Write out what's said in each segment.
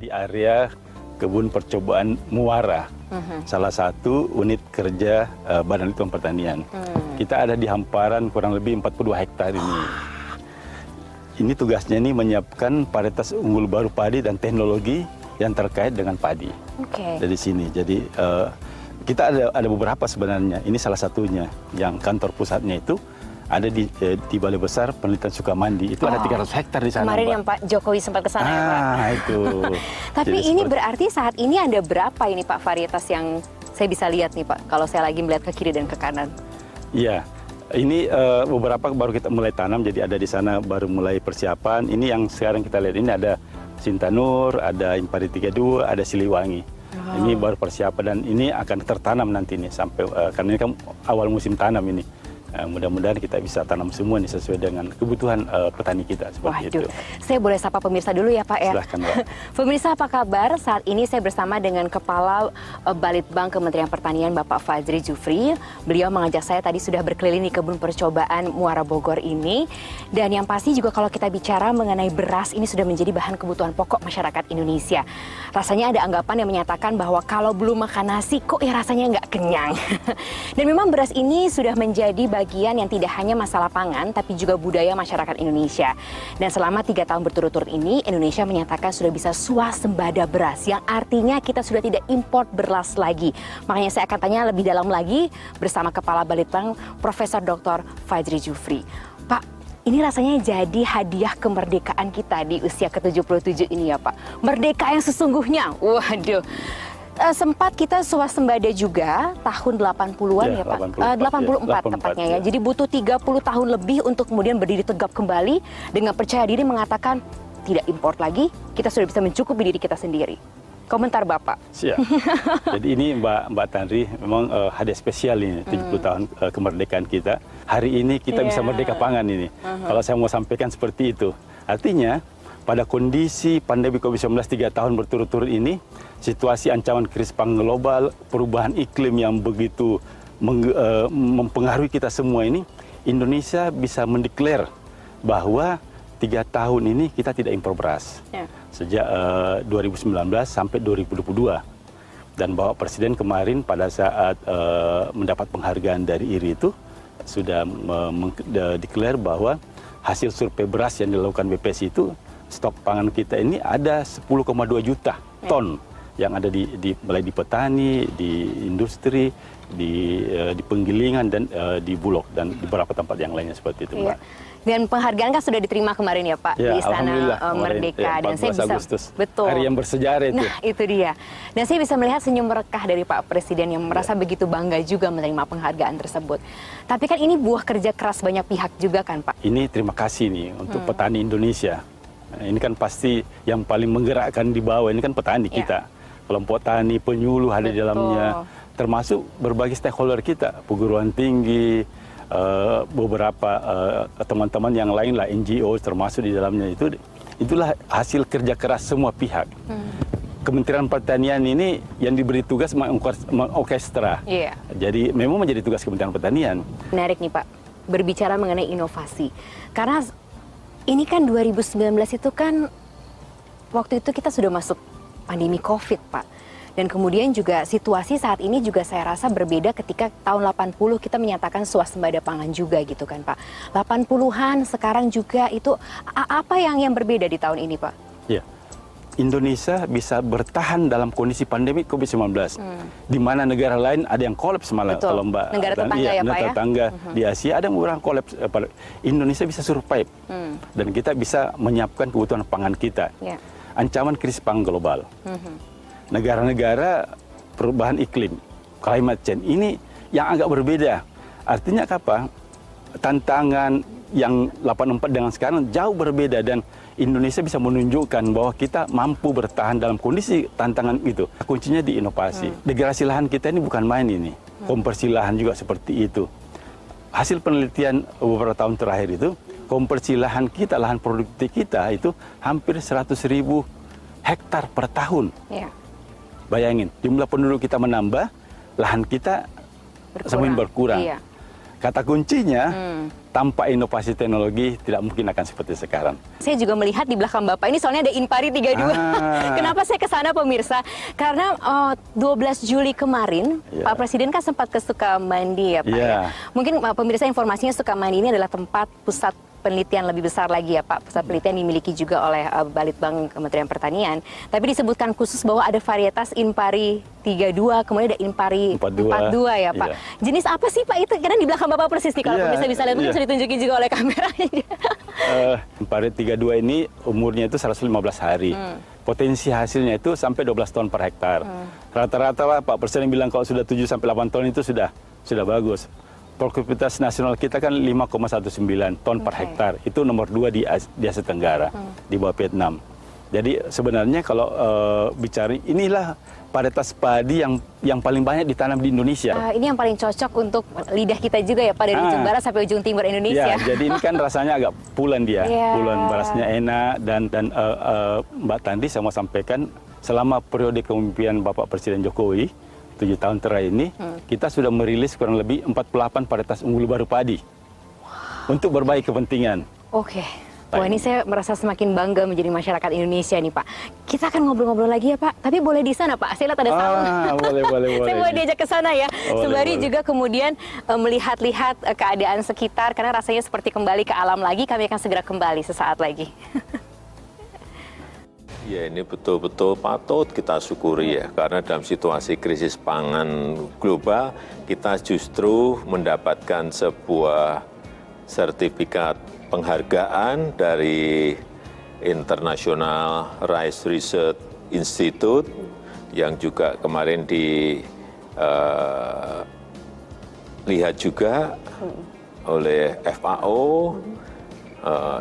di area kebun percobaan Muara, salah satu unit kerja Badan Litbang Pertanian. Kita ada di hamparan kurang lebih 42 hektar ini. Ini tugasnya ini menyiapkan varietas unggul baru padi dan teknologi yang terkait dengan padi. Dari sini, jadi kita ada beberapa sebenarnya. Ini salah satunya yang kantor pusatnya itu ada di Balai Besar Penelitian Sukamandi. Itu ada 300 hektar di sana. Kemarin Pak. yang Pak Jokowi sempat ke sana ya Pak? Itu. Tapi jadi ini berarti saat ini ada berapa ini Pak varietas yang saya bisa lihat nih Pak, kalau saya lagi melihat ke kiri dan ke kanan? Iya, ini beberapa baru kita mulai tanam, jadi ada di sana baru mulai persiapan. Ini yang sekarang kita lihat ini ada Sintanur, ada Impari 32, ada Siliwangi. Ini baru persiapan dan ini akan tertanam nanti nih sampai karena ini kan awal musim tanam ini. Mudah-mudahan kita bisa tanam semua nih sesuai dengan kebutuhan petani kita seperti itu. Saya boleh sapa pemirsa dulu ya Pak ya? Silahkan Pak. Pemirsa apa kabar? Saat ini saya bersama dengan Kepala Balitbang Kementerian Pertanian Bapak Fajri Jufri. Beliau mengajak saya tadi sudah berkeliling di kebun percobaan Muara Bogor ini. Dan yang pasti juga kalau kita bicara mengenai beras ini sudah menjadi bahan kebutuhan pokok masyarakat Indonesia. Rasanya ada anggapan yang menyatakan bahwa kalau belum makan nasi kok ya rasanya nggak kenyang. Dan memang beras ini sudah menjadi bagian yang tidak hanya masalah pangan, tapi juga budaya masyarakat Indonesia. Dan selama 3 tahun berturut-turut ini, Indonesia menyatakan sudah bisa swasembada beras, yang artinya kita sudah tidak import beras lagi. Makanya saya akan tanya lebih dalam lagi bersama Kepala Balitbang, Profesor Dr. Fajri Jufri. Pak, ini rasanya jadi hadiah kemerdekaan kita di usia ke-77 ini ya Pak. Merdeka yang sesungguhnya, waduh. Sempat kita swasembada juga tahun 80-an ya Pak, 84 tepatnya ya. Jadi butuh 30 tahun lebih untuk kemudian berdiri tegap kembali dengan percaya diri mengatakan tidak import lagi, kita sudah bisa mencukupi diri kita sendiri. Komentar Bapak. Siap. Jadi ini Mbak Tanri memang hadiah spesial ini 70 tahun kemerdekaan kita. Hari ini kita bisa merdeka pangan ini. Kalau saya mau sampaikan seperti itu. Artinya pada kondisi pandemi COVID-19 3 tahun berturut-turut ini, situasi ancaman krisis pangan global, perubahan iklim yang begitu mempengaruhi kita semua ini, Indonesia bisa mendeklar bahwa 3 tahun ini kita tidak impor beras. Sejak 2019 sampai 2022. Dan Bapak Presiden kemarin pada saat mendapat penghargaan dari IRI itu, sudah mendeklar bahwa hasil survei beras yang dilakukan BPS itu, stok pangan kita ini ada 10,2 juta ton yang ada mulai di petani, di industri, di penggilingan dan di Bulog dan di beberapa tempat yang lainnya seperti itu, Mbak. Dan penghargaan kan sudah diterima kemarin ya Pak di Istana Merdeka dan saya bisa Agustus, betul hari yang bersejarah itu. Nah, itu dia. Dan saya bisa melihat senyum merekah dari Pak Presiden yang merasa begitu bangga juga menerima penghargaan tersebut. Tapi kan ini buah kerja keras banyak pihak juga kan Pak. Ini terima kasih nih untuk petani Indonesia. Ini kan pasti yang paling menggerakkan di bawah ini kan petani kita. Kelompok tani, penyuluh ada di dalamnya. Termasuk berbagai stakeholder kita, perguruan tinggi, beberapa teman-teman yang lain lah, NGO termasuk di dalamnya itu. Itulah hasil kerja keras semua pihak. Kementerian Pertanian ini yang diberi tugas mengorkestra. Jadi memang menjadi tugas Kementerian Pertanian. Menarik nih Pak, berbicara mengenai inovasi. Karena ini kan 2019 itu kan waktu itu kita sudah masuk pandemi COVID, Pak. Dan kemudian juga situasi saat ini juga saya rasa berbeda ketika tahun 80 kita menyatakan swasembada pangan juga gitu kan, Pak. 80-an sekarang juga itu apa yang berbeda di tahun ini, Pak? Ya. Indonesia bisa bertahan dalam kondisi pandemi COVID-19, di mana negara lain ada yang kolaps malah. Kalau Mbak, negara tetangga ya Pak ya? Tetangga di Asia ada yang beberapa kolaps. Indonesia bisa survive, dan kita bisa menyiapkan kebutuhan pangan kita. Ancaman krisis pangan global, negara-negara perubahan iklim, climate change, ini yang agak berbeda. Artinya apa? Tantangan yang 84 dengan sekarang jauh berbeda, dan Indonesia bisa menunjukkan bahwa kita mampu bertahan dalam kondisi tantangan itu. Kuncinya di inovasi. Degradasi lahan kita ini bukan main ini. Konversi lahan juga seperti itu. Hasil penelitian beberapa tahun terakhir itu, konversi lahan kita, lahan produktif kita itu hampir 100.000 hektar per tahun. Bayangin, jumlah penduduk kita menambah, lahan kita semakin berkurang. Kata kuncinya, tanpa inovasi teknologi tidak mungkin akan seperti sekarang. Saya juga melihat di belakang Bapak ini soalnya ada Inpari 32. Kenapa saya ke sana pemirsa? Karena 12 Juli kemarin Pak Presiden kan sempat ke Sukamandi ya Pak ya. Mungkin pemirsa informasinya Sukamandi ini adalah tempat pusat penelitian lebih besar lagi ya Pak. Pusat penelitian dimiliki juga oleh Balitbang Kementerian Pertanian. Tapi disebutkan khusus bahwa ada varietas Inpari 32, kemudian ada Inpari 42 ya Pak. Jenis apa sih Pak itu? Karena di belakang Bapak persis nih, kalau pemirsa bisa lihat, mungkin bisa ditunjukin juga oleh kameranya. Inpari 32 ini umurnya itu 115 hari. Potensi hasilnya itu sampai 12 ton per hektar. Rata-rata lah Pak Presiden bilang kalau sudah 7 sampai 8 ton itu sudah bagus. Produktivitas nasional kita kan 5,19 ton per hektar. Itu nomor 2 di Asia Tenggara, di bawah Vietnam. Jadi sebenarnya kalau bicara inilah varietas padi yang paling banyak ditanam di Indonesia. Ini yang paling cocok untuk lidah kita juga ya Pak, dari ujung barat sampai ujung timur Indonesia. Ya, jadi ini kan rasanya agak pulen dia. Pulen, berasnya enak, dan Mbak Tandri saya mau sampaikan, selama periode kepemimpinan Bapak Presiden Jokowi 7 tahun terakhir ini, kita sudah merilis kurang lebih 48 varietas unggul baru padi untuk berbagai kepentingan. Oke. Wah, ini saya merasa semakin bangga menjadi masyarakat Indonesia nih Pak. Kita akan ngobrol-ngobrol lagi ya Pak, tapi boleh di sana Pak. Saya lihat ada saung. Boleh. Saya boleh diajak ke sana ya. Sembari juga kemudian melihat-lihat keadaan sekitar, karena rasanya seperti kembali ke alam lagi. Kami akan segera kembali sesaat lagi. Ya, ini betul-betul patut kita syukuri ya, karena dalam situasi krisis pangan global, kita justru mendapatkan sebuah sertifikat penghargaan dari International Rice Research Institute yang juga kemarin dilihat juga oleh FAO.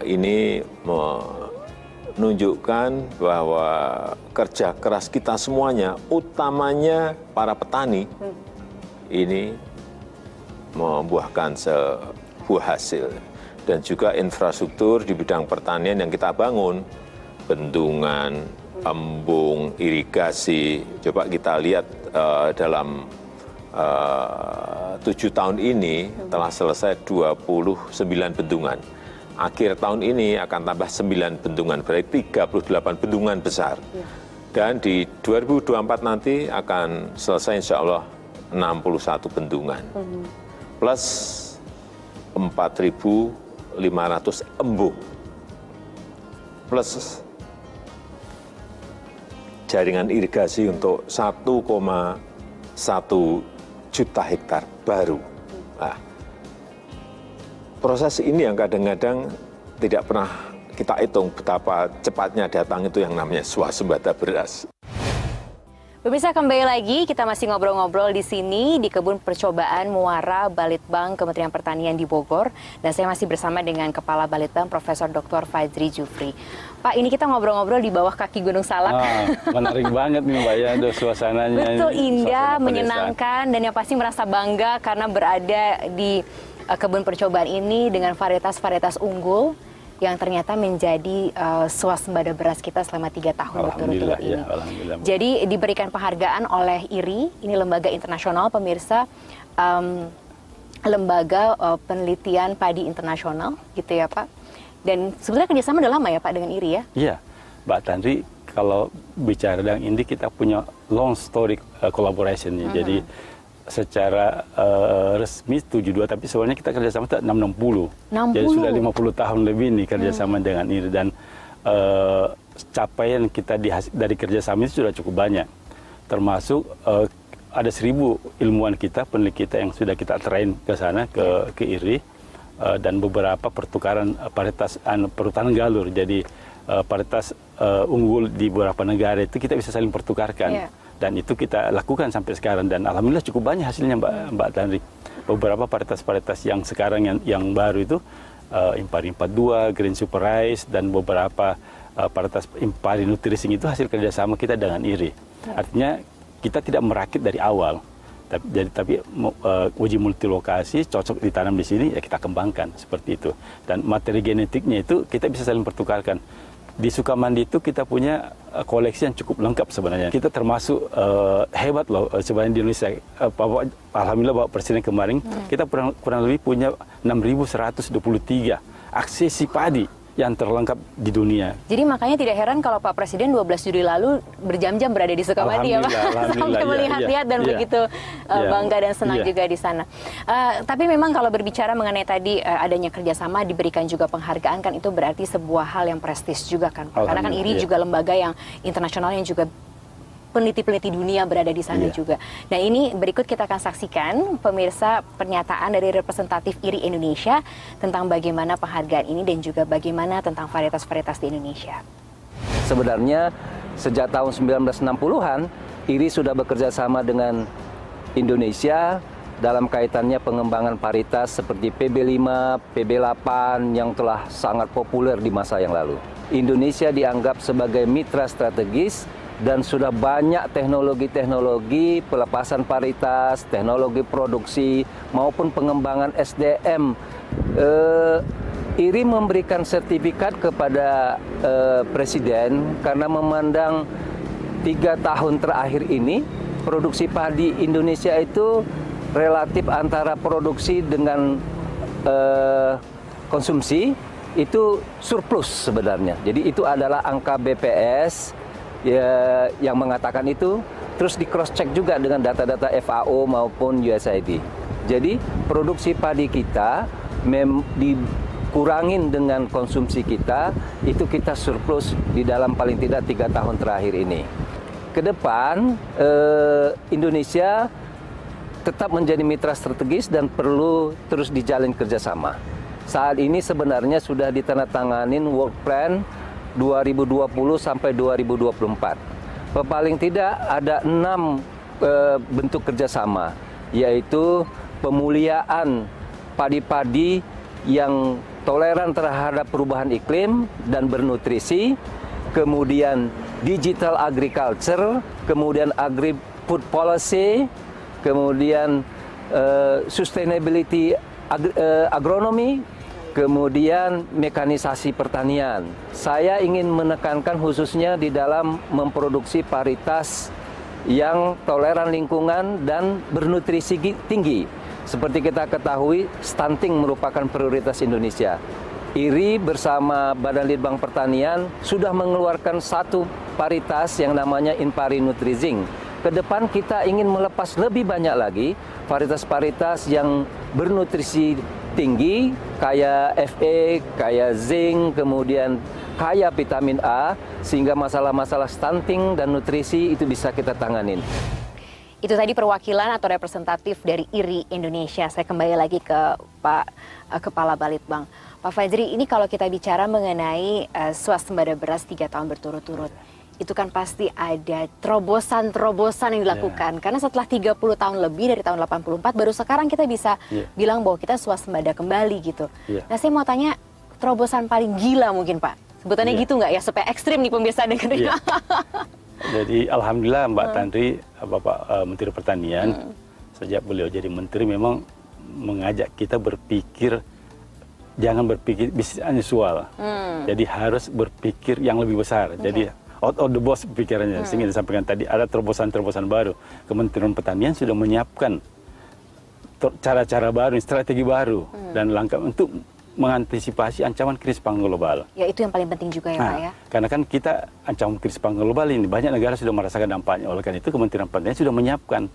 Ini menunjukkan bahwa kerja keras kita semuanya, utamanya para petani, ini membuahkan sebuah hasil. Dan juga infrastruktur di bidang pertanian yang kita bangun, bendungan, embung, irigasi. Coba kita lihat dalam 7 tahun ini telah selesai 29 bendungan. Akhir tahun ini akan tambah 9 bendungan, berarti 38 bendungan besar. Dan di 2024 nanti akan selesai insya Allah 61 bendungan. Plus 4.500 embung. Plus jaringan irigasi untuk 1,1 juta hektar baru. Nah, proses ini yang kadang-kadang tidak pernah kita hitung betapa cepatnya datang itu yang namanya swasembada beras. Pemirsa, kembali lagi kita masih ngobrol-ngobrol di sini di kebun percobaan Muara Balitbang Kementerian Pertanian di Bogor, dan saya masih bersama dengan Kepala Balitbang Profesor Dr. Fajri Jufri. Pak, ini kita ngobrol-ngobrol di bawah kaki Gunung Salak. Menarik banget nih Mbak ya, ada suasananya. Betul, indah, menyenangkan, dan yang pasti merasa bangga karena berada di kebun percobaan ini dengan varietas-varietas unggul yang ternyata menjadi swasembada beras kita selama 3 tahun berturut-turut ini. Ya, jadi diberikan penghargaan oleh IRI, ini lembaga internasional pemirsa, lembaga penelitian padi internasional gitu ya Pak. Dan sebenarnya kerjasama udah lama ya Pak dengan IRI ya? Iya, Mbak Tandri, kalau bicara dengan INDI kita punya long story collaboration ya. Jadi secara resmi 72, tapi sebenarnya kita kerjasama itu 660. Jadi sudah 50 tahun lebih nih kerjasama dengan IRI, dan capaian kita dari kerjasama itu sudah cukup banyak. Termasuk ada 1.000 ilmuwan kita, peneliti kita yang sudah kita train ke sana, ke IRI, dan beberapa pertukaran varietas perhutanan galur. Jadi varietas unggul di beberapa negara itu kita bisa saling pertukarkan. Dan itu kita lakukan sampai sekarang, dan alhamdulillah cukup banyak hasilnya Mbak Tandri. Beberapa varietas-varietas yang sekarang yang baru itu Inpari 42, Green Super Rice, dan beberapa varietas Inpari Nutrising itu hasil kerjasama kita dengan IRI. Artinya kita tidak merakit dari awal, tapi uji multilokasi cocok ditanam di sini ya kita kembangkan seperti itu. Dan materi genetiknya itu kita bisa saling pertukarkan. Di Sukamandi itu kita punya koleksi yang cukup lengkap sebenarnya. Kita termasuk hebat loh sebenarnya di Indonesia. Alhamdulillah Bapak Presiden kemarin kita kurang lebih punya 6.123 aksesi padi yang terlengkap di dunia. Jadi makanya tidak heran kalau Pak Presiden 12 Juli lalu berjam-jam berada di Sukamadi ya Pak, sampai melihat-lihat dan begitu bangga dan senang juga di sana. Tapi memang kalau berbicara mengenai tadi adanya kerjasama, diberikan juga penghargaan, kan itu berarti sebuah hal yang prestis juga kan Pak. Karena kan IRI juga lembaga yang internasional yang juga peneliti-peneliti dunia berada di sana juga. Nah ini berikut kita akan saksikan pemirsa pernyataan dari representatif IRI Indonesia tentang bagaimana penghargaan ini dan juga bagaimana tentang varietas-varietas di Indonesia. Sebenarnya sejak tahun 1960-an IRI sudah bekerja sama dengan Indonesia dalam kaitannya pengembangan varietas seperti PB5, PB8 yang telah sangat populer di masa yang lalu. Indonesia dianggap sebagai mitra strategis dan sudah banyak teknologi-teknologi pelepasan varietas, teknologi produksi maupun pengembangan SDM. IRI memberikan sertifikat kepada Presiden karena memandang 3 tahun terakhir ini produksi padi Indonesia itu relatif antara produksi dengan konsumsi itu surplus sebenarnya. Jadi itu adalah angka BPS yang mengatakan itu, terus di cross check juga dengan data-data FAO maupun USAID. Jadi produksi padi kita dikurangin dengan konsumsi kita, itu kita surplus di dalam paling tidak 3 tahun terakhir ini. Kedepan Indonesia tetap menjadi mitra strategis dan perlu terus dijalin kerjasama. Saat ini sebenarnya sudah ditandatanganin work plan 2020 sampai 2024. Paling tidak ada 6 bentuk kerjasama, yaitu pemuliaan padi-padi yang toleran terhadap perubahan iklim dan bernutrisi, kemudian digital agriculture, kemudian agri-food policy, kemudian sustainability agronomi, kemudian mekanisasi pertanian. Saya ingin menekankan khususnya di dalam memproduksi varietas yang toleran lingkungan dan bernutrisi tinggi. Seperti kita ketahui, stunting merupakan prioritas Indonesia. IRI bersama Badan Litbang Pertanian sudah mengeluarkan satu varietas yang namanya Impari Nutrizing. Kedepan kita ingin melepas lebih banyak lagi varietas-varietas yang bernutrisi tinggi, kaya Fe, kaya zinc, kemudian kaya vitamin A, sehingga masalah-masalah stunting dan nutrisi itu bisa kita tanganin. Itu tadi perwakilan atau representatif dari IRI Indonesia. Saya kembali lagi ke Pak Kepala Balitbang. Pak Fajri, ini kalau kita bicara mengenai swasembada beras 3 tahun berturut-turut, itu kan pasti ada terobosan-terobosan yang dilakukan. Karena setelah 30 tahun lebih dari tahun 84, baru sekarang kita bisa bilang bahwa kita swasembada kembali gitu. Nah saya mau tanya, terobosan paling gila mungkin Pak? Sebutannya gitu nggak ya, supaya ekstrim nih pemirsa dengerin. Jadi Alhamdulillah Mbak Tanri, Bapak Menteri Pertanian, sejak beliau jadi Menteri memang mengajak kita berpikir, jangan berpikir bisnis unusual. Jadi harus berpikir yang lebih besar. Jadi out of the box pikirannya, sehingga disampaikan tadi ada terobosan-terobosan baru. Kementerian Pertanian sudah menyiapkan cara-cara baru, strategi baru, dan langkah untuk mengantisipasi ancaman krisis pangan global. Ya itu yang paling penting juga ya Pak ya. Karena kan kita ancaman krisis pangan global ini, banyak negara sudah merasakan dampaknya. Oleh karena itu Kementerian Pertanian sudah menyiapkan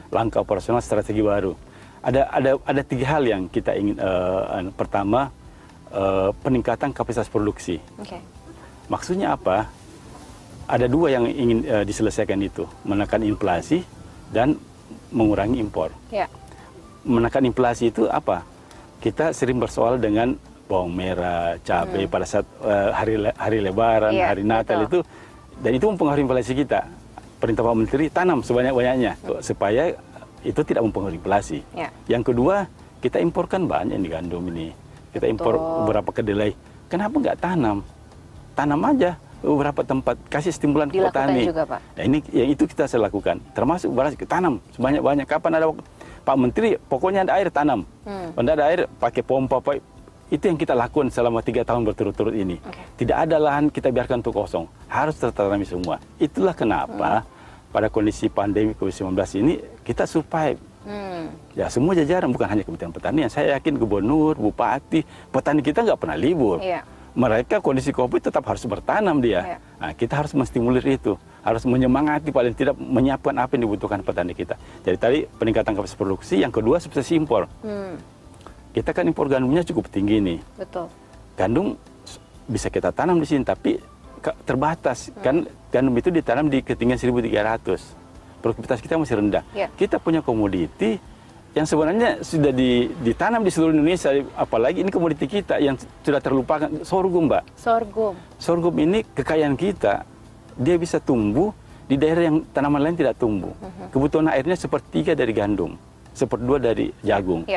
langkah operasional strategi baru. Ada 3 hal yang kita ingin. Pertama, peningkatan kapasitas produksi. Maksudnya apa? Ada 2 yang ingin diselesaikan itu, menekan inflasi dan mengurangi impor. Menekan inflasi itu apa? Kita sering bersoal dengan bawang merah, cabai pada saat hari Lebaran, hari Natal itu, dan itu mempengaruhi inflasi kita. Perintah Pak Menteri tanam sebanyak-banyaknya supaya itu tidak mempengaruhi inflasi. Yang kedua, kita imporkan banyak di gandum ini. Kita impor beberapa kedelai. Kenapa nggak tanam? Tanam aja beberapa tempat, kasih stimulan ke petani. Juga, Pak. Nah, ini yang itu kita lakukan. Termasuk beras kita tanam sebanyak-banyak. Kapan ada waktu? Pak Menteri, pokoknya ada air tanam. Kalau ada air, pakai pompa, Itu yang kita lakukan selama 3 tahun berturut-turut ini. Tidak ada lahan kita biarkan untuk kosong. Harus tertanami semua. Itulah kenapa pada kondisi pandemi COVID-19 ini kita survive. Ya semua jajaran, bukan hanya Kementerian Pertanian. Saya yakin gubernur, bupati, petani kita nggak pernah libur. Mereka kondisi COVID tetap harus bertanam dia. Nah, kita harus menstimulir itu. Harus menyemangati, paling tidak menyiapkan apa yang dibutuhkan petani kita. Jadi tadi peningkatan kapasitas produksi, yang kedua substitusi impor. Kita kan impor gandumnya cukup tinggi nih. Betul. Gandum bisa kita tanam di sini, tapi terbatas. Kan gandum itu ditanam di ketinggian 1.300. Produktivitas kita masih rendah. Kita punya komoditi yang sebenarnya sudah ditanam di seluruh Indonesia, apalagi ini komoditi kita yang sudah terlupakan, sorghum, Mbak. Sorghum ini kekayaan kita, dia bisa tumbuh di daerah yang tanaman lain tidak tumbuh. Kebutuhan airnya 1/3 dari gandum, 1/2 dari jagung.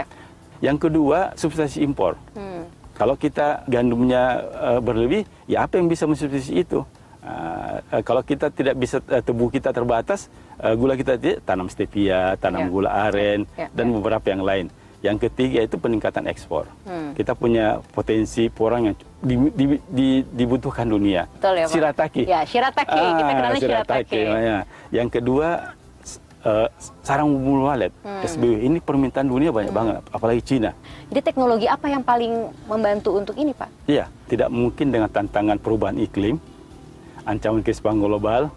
Yang kedua, substitusi impor. Kalau kita gandumnya berlebih, ya apa yang bisa mensubstitusi itu? Kalau kita tidak bisa, tebu kita terbatas, gula kita tanam stevia, tanam gula aren, dan beberapa yang lain. Yang ketiga itu peningkatan ekspor. Kita punya potensi porang yang dibutuhkan dunia. Betul ya, Pak? Shirataki. Ya, shirataki. Kita kenalnya shirataki. Yang kedua, sarang bulu walet, SBW. Ini permintaan dunia banyak banget, apalagi Cina. Jadi teknologi apa yang paling membantu untuk ini, Pak? Iya, tidak mungkin dengan tantangan perubahan iklim, ancaman krisis pangan global,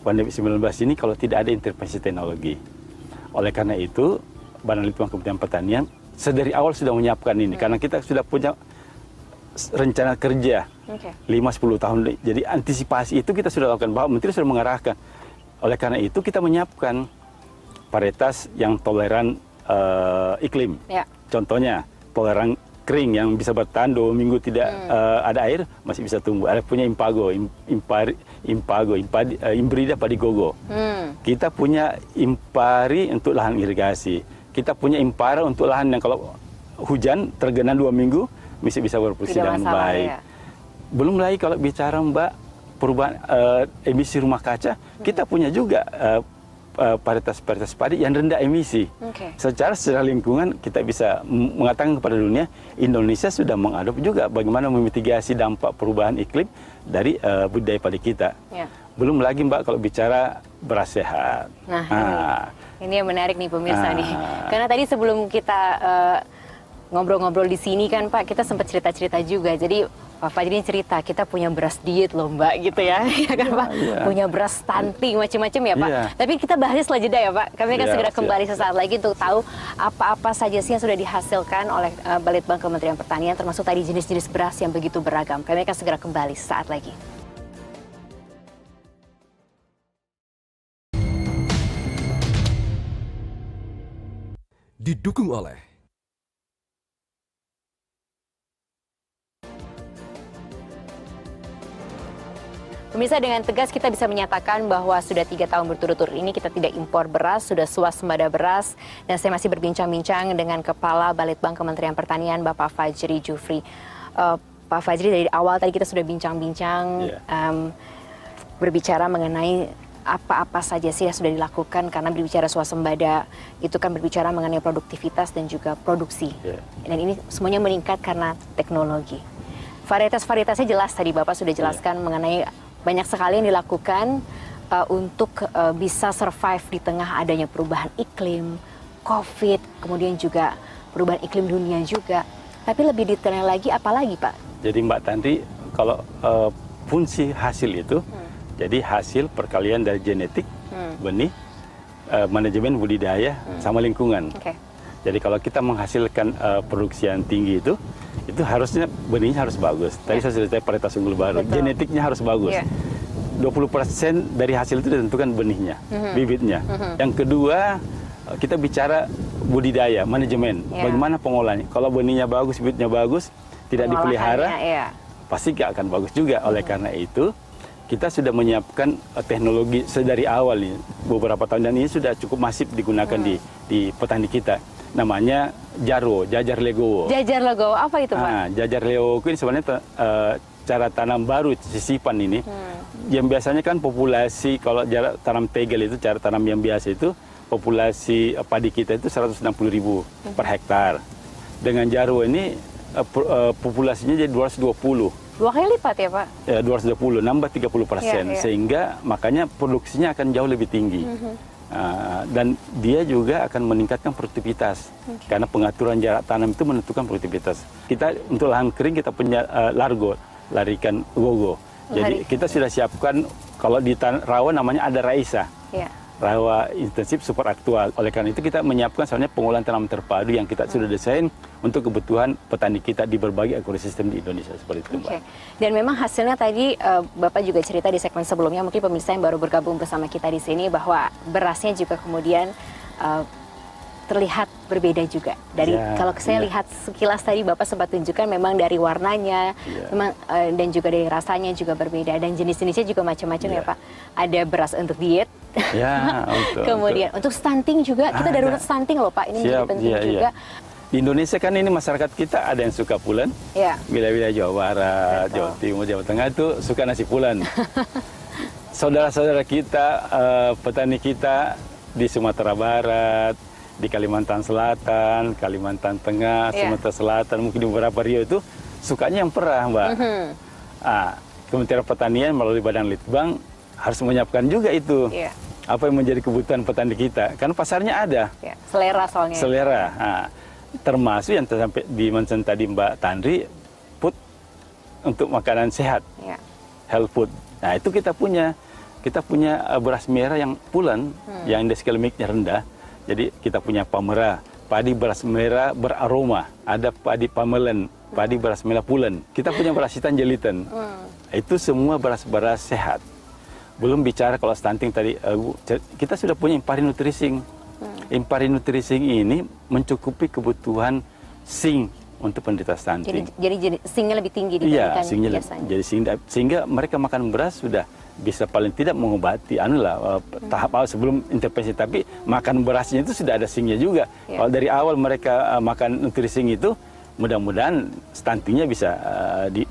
pandemi 19 ini kalau tidak ada intervensi teknologi. Oleh karena itu, Badan Litbang Kementerian Pertanian sedari awal sudah menyiapkan ini, karena kita sudah punya rencana kerja 5-10 tahun. Jadi antisipasi itu kita sudah lakukan, Bapak Menteri sudah mengarahkan. Oleh karena itu kita menyiapkan varietas yang toleran iklim. Contohnya toleran kering yang bisa bertahan 2 minggu tidak ada air, masih bisa tumbuh. Ada punya Impago, Imbrida Padigogo. Kita punya Impari untuk lahan irigasi. Kita punya Impara untuk lahan yang kalau hujan tergenang 2 minggu masih bisa berfungsi dengan baik. Belum lagi kalau bicara, Mbak, perubahan emisi rumah kaca, kita punya juga varietas padi yang rendah emisi. Secara lingkungan kita bisa mengatakan kepada dunia, Indonesia sudah mengadop juga bagaimana memitigasi dampak perubahan iklim dari budidaya padi kita. Belum lagi, Mbak, kalau bicara beras sehat. Ini yang menarik nih pemirsa nih. Karena tadi sebelum kita ngobrol-ngobrol di sini kan, Pak, kita sempat cerita-cerita juga. Jadi Pak Fajri cerita, kita punya beras diet loh, Mbak, gitu ya. Ya kan, Pak? Punya beras stunting, macam-macam ya, Pak. Tapi kita bahasnya setelah jeda ya, Pak. Kami akan segera kembali sesaat lagi untuk tahu apa-apa saja sih yang sudah dihasilkan oleh Balitbang Kementerian Pertanian, termasuk tadi jenis-jenis beras yang begitu beragam. Kami akan segera kembali sesaat lagi. Didukung oleh Pemirsa, dengan tegas kita bisa menyatakan bahwa sudah 3 tahun berturut-turut ini kita tidak impor beras, sudah swasembada beras. Dan saya masih berbincang-bincang dengan Kepala Balitbang Kementerian Pertanian, Bapak Fajri Jufri. Pak Fajri, dari awal tadi kita sudah bincang-bincang berbicara mengenai apa-apa saja sih yang sudah dilakukan, karena berbicara swasembada itu kan berbicara mengenai produktivitas dan juga produksi. Dan ini semuanya meningkat karena teknologi. Varietas-varietasnya jelas tadi Bapak sudah jelaskan mengenai banyak sekali yang dilakukan untuk bisa survive di tengah adanya perubahan iklim, COVID, kemudian juga perubahan iklim dunia juga. Tapi lebih detailnya lagi, apa lagi, Pak? Jadi Mbak Tanti, kalau fungsi hasil itu, jadi hasil perkalian dari genetik, benih, manajemen budidaya, sama lingkungan. Jadi kalau kita menghasilkan produksi yang tinggi itu harusnya benihnya harus bagus. Tadi saya sudah varietas unggul baru, genetiknya harus bagus. 20% dari hasil itu ditentukan benihnya, bibitnya. Yang kedua, kita bicara budidaya, manajemen, bagaimana pengolahannya. Kalau benihnya bagus, bibitnya bagus, tidak dipelihara, pasti nggak akan bagus juga. Oleh karena itu, kita sudah menyiapkan teknologi sedari awal ini, beberapa tahun, dan ini sudah cukup masif digunakan di petani kita. Namanya Jaro, Jajar Legowo. Jajar Legowo, apa itu, Pak? Jajar Legowo ini sebenarnya cara tanam baru sisipan ini. Yang biasanya kan populasi, kalau tanam tegel itu, cara tanam yang biasa itu, populasi padi kita itu 160.000 per hektar. Dengan Jaro ini populasinya jadi 220. 2 kali lipat ya Pak? Ya, 220, nambah 30%, sehingga makanya produksinya akan jauh lebih tinggi. Dan dia juga akan meningkatkan produktivitas, karena pengaturan jarak tanam itu menentukan produktivitas. Kita untuk lahan kering kita punya largo, larikan gogo. Jadi kita sudah siapkan, kalau di rawa namanya ada raisa. Rawa intensif super aktual. Oleh karena itu kita menyiapkan sebenarnya pengolahan tanaman terpadu yang kita sudah desain untuk kebutuhan petani kita di berbagai ekosistem di Indonesia seperti itu, Mbak. Dan memang hasilnya tadi Bapak juga cerita di segmen sebelumnya, mungkin pemirsa yang baru bergabung bersama kita di sini, bahwa berasnya juga kemudian terlihat berbeda juga. Dari kalau saya lihat sekilas tadi Bapak sempat tunjukkan, memang dari warnanya, memang dan juga dari rasanya juga berbeda, dan jenis-jenisnya juga macam-macam ya Pak. Ada beras untuk diet. Kemudian untuk stunting juga, kita darurat stunting loh Pak, ini menjadi penting juga. Di Indonesia kan ini masyarakat kita ada yang suka pulen, wilayah-wilayah Jawa Barat, Jawa Timur, Jawa Tengah itu suka nasi pulen. Saudara-saudara kita, petani kita di Sumatera Barat, di Kalimantan Selatan, Kalimantan Tengah, Sumatera Selatan, mungkin di beberapa Rio itu sukanya yang perah, Mbak. Kementerian Pertanian melalui Badan Litbang harus menyiapkan juga itu. Apa yang menjadi kebutuhan petani kita, karena pasarnya ada. Selera soalnya. Selera. Termasuk yang sampai di mention tadi Mbak Tandri, food untuk makanan sehat, health food. Nah itu kita punya beras merah yang pulen, yang indeks glikemiknya rendah. Jadi kita punya pamera, padi beras merah beraroma, ada padi pamelen, padi beras merah pulen. Kita punya beras hitam jelitan. Itu semua beras-beras sehat. Belum bicara kalau stunting tadi, kita sudah punya Impari Nutrising. Impari Nutrising ini mencukupi kebutuhan zinc untuk penderita stunting. Jadi zincnya lebih tinggi dibandingkan biasanya. Jadi sehingga mereka makan beras sudah bisa paling tidak mengobati tahap awal sebelum intervensi, tapi makan berasnya itu sudah ada zincnya juga. Kalau dari awal mereka makan Nutrising itu, mudah-mudahan stuntingnya bisa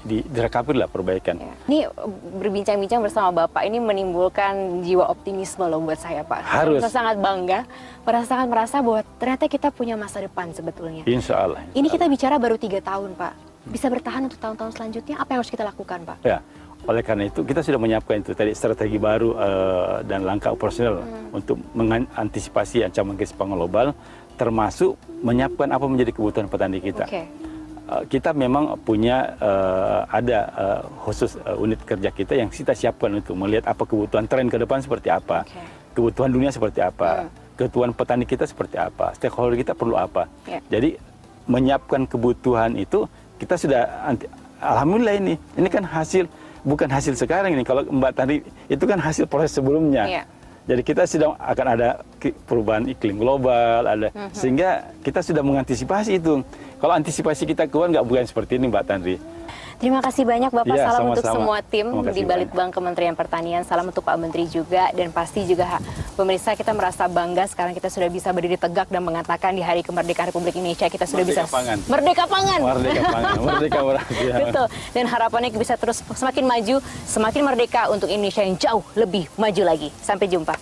direkapi lah perbaikan. Ini berbincang-bincang bersama Bapak ini menimbulkan jiwa optimisme loh buat saya Pak. Harus. Saya sangat bangga, sangat merasa bahwa ternyata kita punya masa depan sebetulnya. Insya Allah. Ini kita bicara baru 3 tahun Pak. Bisa bertahan untuk tahun-tahun selanjutnya, apa yang harus kita lakukan Pak? Ya, oleh karena itu kita sudah menyiapkan itu tadi strategi baru dan langkah operasional untuk mengantisipasi ancaman krisis pangan global, termasuk menyiapkan apa menjadi kebutuhan petani kita. Kita memang punya khusus unit kerja kita yang kita siapkan untuk melihat apa kebutuhan tren ke depan seperti apa, kebutuhan dunia seperti apa, kebutuhan petani kita seperti apa, stakeholder kita perlu apa. Jadi menyiapkan kebutuhan itu kita sudah, alhamdulillah ini kan bukan hasil sekarang ini. Kalau Mbak tadi itu kan hasil proses sebelumnya. Jadi kita sudah akan ada perubahan iklim global, sehingga kita sudah mengantisipasi itu. Kalau antisipasi kita keluar bukan seperti ini, Mbak Tandri. Terima kasih banyak Bapak, salam untuk semua tim di Balitbang Kementerian Pertanian, salam untuk Pak Menteri juga, dan pasti juga pemirsa, kita merasa bangga sekarang kita sudah bisa berdiri tegak dan mengatakan di Hari Kemerdekaan Republik Indonesia kita sudah merdeka bisa pangan. Merdeka pangan. Merdeka pangan, merdeka beras. Betul. Dan harapannya bisa terus semakin maju, semakin merdeka untuk Indonesia yang jauh lebih maju lagi. Sampai jumpa.